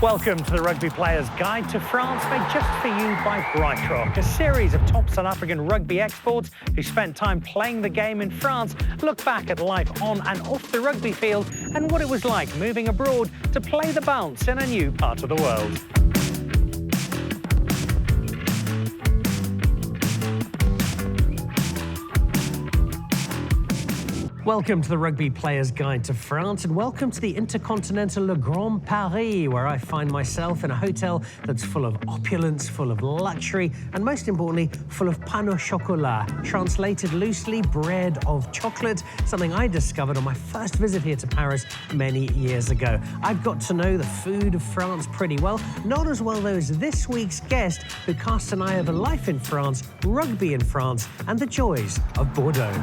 Welcome to the Rugby Players Guide to France, made just for you by BrightRock, a series of top South African rugby experts who spent time playing the game in France, look back at life on and off the rugby field and what it was like moving abroad to play the bounce in a new part of the world. Welcome to the Rugby Players Guide to France, and welcome to the Intercontinental Le Grand Paris, where I find myself in a hotel that's full of opulence, full of luxury, and most importantly, full of pain au chocolat, translated loosely, bread of chocolate, something I discovered on my first visit here to Paris many years ago. I've got to know the food of France pretty well, not as well though as this week's guest, who casts an eye over life in France, rugby in France, and the joys of Bordeaux.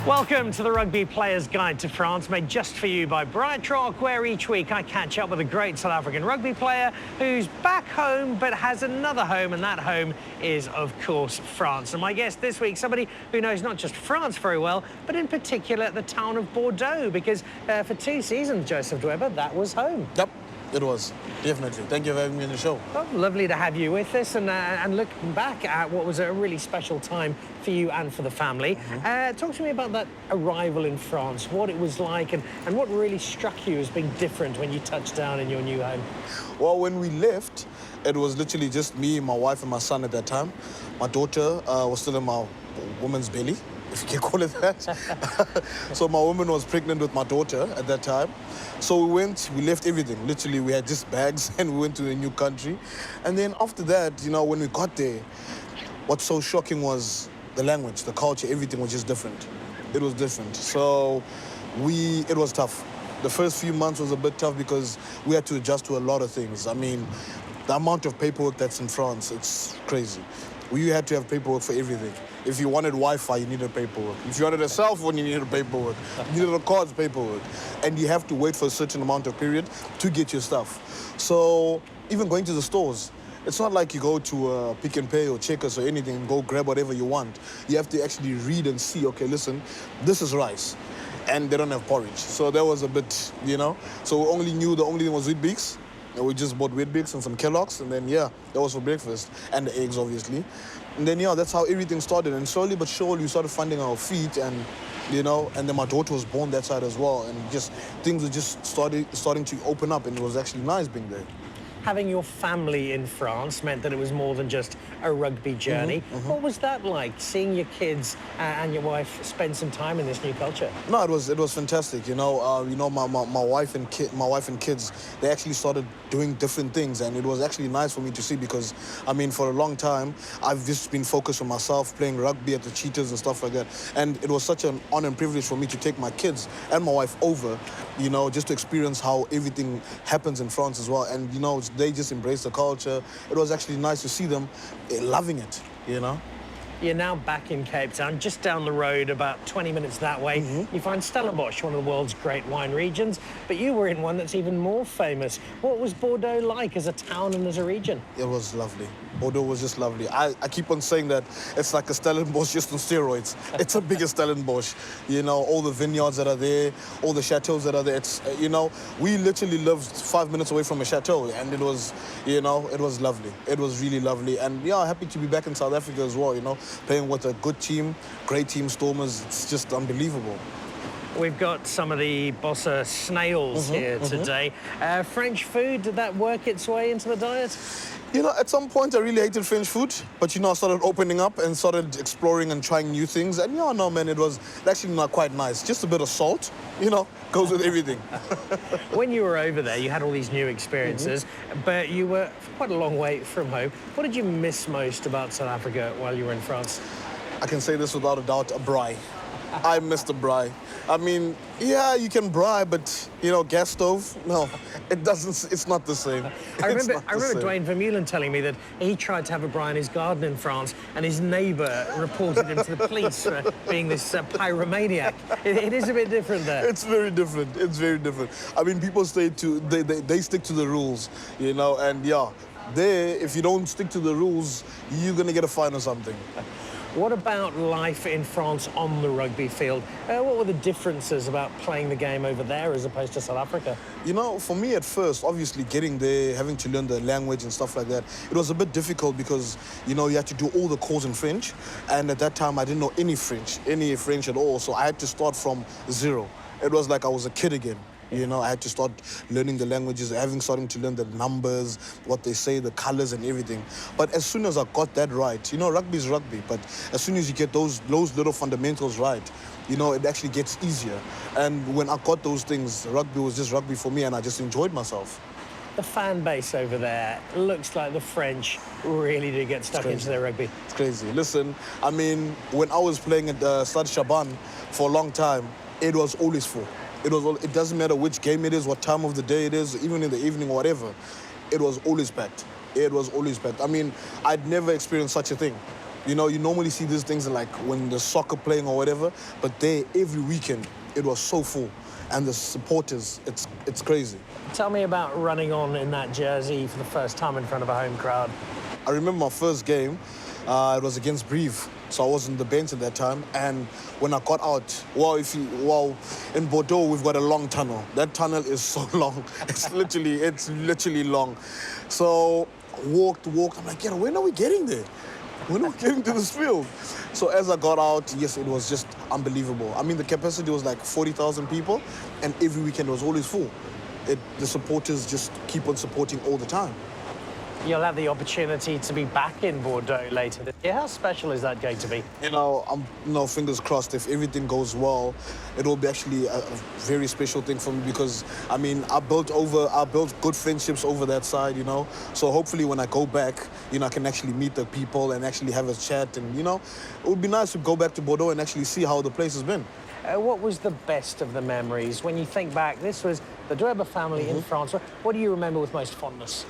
Welcome to the Rugby Players Guide to France, made just for you by BrightRock, where each week I catch up with a great South African rugby player who's back home but has another home, and that home is, of course, France. And my guest this week, somebody who knows not just France very well, but in particular the town of Bordeaux, because for 2 seasons, Jospeh Dweba, that was home. Yep. It was, definitely. Thank you for having me on the show. Well, lovely to have you with us, and looking back at what was a really special time for you and for the family. Talk to me about that arrival in France, what it was like, and what really struck you as being different when you touched down in your new home. Well, when we left, it was literally just me, my wife, and my son at that time. My daughter was still in my woman's belly, if you can call it that. So my woman was pregnant with my daughter at that time. So we left everything. Literally, we had just bags and we went to a new country. And then after that, you know, when we got there, what's so shocking was the language, the culture, everything was just different. It was different. So it was tough. The first few months was a bit tough because we had to adjust to a lot of things. I mean, the amount of paperwork that's in France, it's crazy. We had to have paperwork for everything. If you wanted Wi-Fi, you needed paperwork. If you wanted a cell phone, you needed paperwork. You needed a card's paperwork. And you have to wait for a certain amount of period to get your stuff. So even going to the stores, it's not like you go to Pick and Pay or Checkers or anything and go grab whatever you want. You have to actually read and see, okay, listen, this is rice. And they don't have porridge. So that was a bit, you know. So we only knew the only thing was Weet-Bix. And we just bought Weet-Bix and some Kellogg's, and then, yeah, that was for breakfast. And the eggs, obviously. And then, yeah, that's how everything started. And slowly but surely, we started finding our feet, and, you know, and then my daughter was born that side as well. And just things were just starting to open up, and it was actually nice being there. Having your family in France meant that it was more than just a rugby journey. What was that like, seeing your kids and your wife spend some time in this new culture? No, it was fantastic. You know, my wife and kids, they actually started doing different things, and it was actually nice for me to see because, I mean, for a long time, I've just been focused on myself, playing rugby at the Cheetahs and stuff like that. And it was such an honor and privilege for me to take my kids and my wife over, you know, just to experience how everything happens in France as well. And, you know, they just embrace the culture. It was actually nice to see them loving it, you know. You're now back in Cape Town, just down the road, about 20 minutes that way. You find Stellenbosch, one of the world's great wine regions, but you were in one that's even more famous. What was Bordeaux like as a town and as a region? It was lovely. Bordeaux was just lovely. I keep on saying that it's like a Stellenbosch just on steroids. It's a bigger Stellenbosch. You know, all the vineyards that are there, all the chateaus that are there. It's, you know, we literally lived 5 minutes away from a chateau, and it was, you know, it was lovely. It was really lovely. And yeah, happy to be back in South Africa as well, you know, playing with a good team, great team, Stormers. It's just unbelievable. We've got some of the Bossa snails here today. French food, did that work its way into the diet? You know, at some point I really hated French food, but, you know, I started opening up and started exploring and trying new things. And yeah, no, man, it was actually not quite nice. Just a bit of salt, you know, goes with everything. When you were over there, you had all these new experiences, but you were quite a long way from home. What did you miss most about South Africa while you were in France? I can say this without a doubt, a braai. I missed the braai. I mean, yeah, you can braai, but, you know, gas stove, no, it doesn't, it's not the same. I remember Dwayne Vermeulen telling me that he tried to have a braai in his garden in France, and his neighbour reported him to the police for being this pyromaniac. It is a bit different there. It's very different. It's very different. I mean, people they stick to the rules, you know, and yeah, there, if you don't stick to the rules, you're going to get a fine or something. What about life in France on the rugby field? What were the differences about playing the game over there as opposed to South Africa? You know, for me at first, obviously getting there, having to learn the language and stuff like that, it was a bit difficult because, you know, you had to do all the calls in French. And at that time, I didn't know any French at all. So I had to start from zero. It was like I was a kid again. You know, I had to start learning the languages, starting to learn the numbers, what they say, the colors and everything. But as soon as I got that right, you know, rugby is rugby, but as soon as you get those little fundamentals right, you know, it actually gets easier. And when I got those things, rugby was just rugby for me and I just enjoyed myself. The fan base over there looks like the French really do get stuck into their rugby. It's crazy. Listen, I mean, when I was playing at Stade Chaban for a long time, it was always full. It doesn't matter which game it is, what time of the day it is, even in the evening or whatever. It was always packed. It was always packed. I mean, I'd never experienced such a thing. You know, you normally see these things like when the soccer playing or whatever, but there, every weekend, it was so full. And the supporters, it's crazy. Tell me about running on in that jersey for the first time in front of a home crowd. I remember my first game, it was against Brive. So I was on the bench at that time, and when I got out, in Bordeaux we've got a long tunnel. That tunnel is so long. It's literally long. So walked. I'm like, yeah, when are we getting there? When are we getting to this field? So as I got out, yes, it was just unbelievable. I mean, the capacity was like 40,000 people, and every weekend it was always full. The supporters just keep on supporting all the time. You'll have the opportunity to be back in Bordeaux later this year. How special is that going to be? You know, fingers crossed, if everything goes well, it will be actually a very special thing for me because, I mean, I built good friendships over that side, you know. So hopefully when I go back, you know, I can actually meet the people and actually have a chat and, you know, it would be nice to go back to Bordeaux and actually see how the place has been. What was the best of the memories? When you think back, this was the Dweba family in France. What do you remember with most fondness?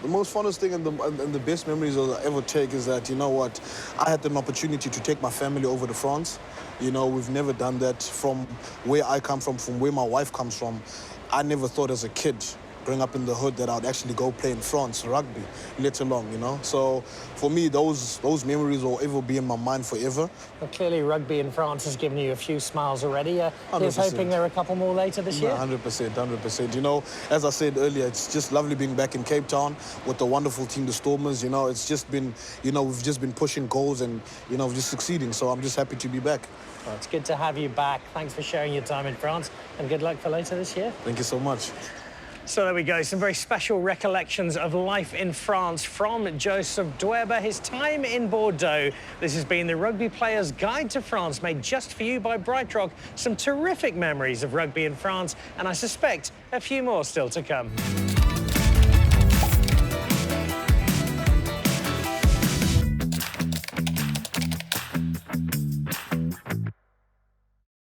The most funnest thing and the best memories I'll ever take is that, you know what, I had an opportunity to take my family over to France. You know, we've never done that from where I come from where my wife comes from. I never thought as a kid, growing up in the hood, that I'd actually go play in France, rugby, let alone, you know. So for me, those memories will ever be in my mind forever. Well, clearly rugby in France has given you a few smiles already. Here's hoping there are a couple more later this year. 100%. You know, as I said earlier, it's just lovely being back in Cape Town with the wonderful team, the Stormers. You know, it's just been, you know, we've just been pushing goals and, you know, just succeeding. So I'm just happy to be back. Well, it's good to have you back. Thanks for sharing your time in France and good luck for later this year. Thank you so much. So there we go, some very special recollections of life in France from Jospeh Dweba, his time in Bordeaux. This has been the Rugby Players Guide to France, made just for you by BrightRock. Some terrific memories of rugby in France, and I suspect a few more still to come.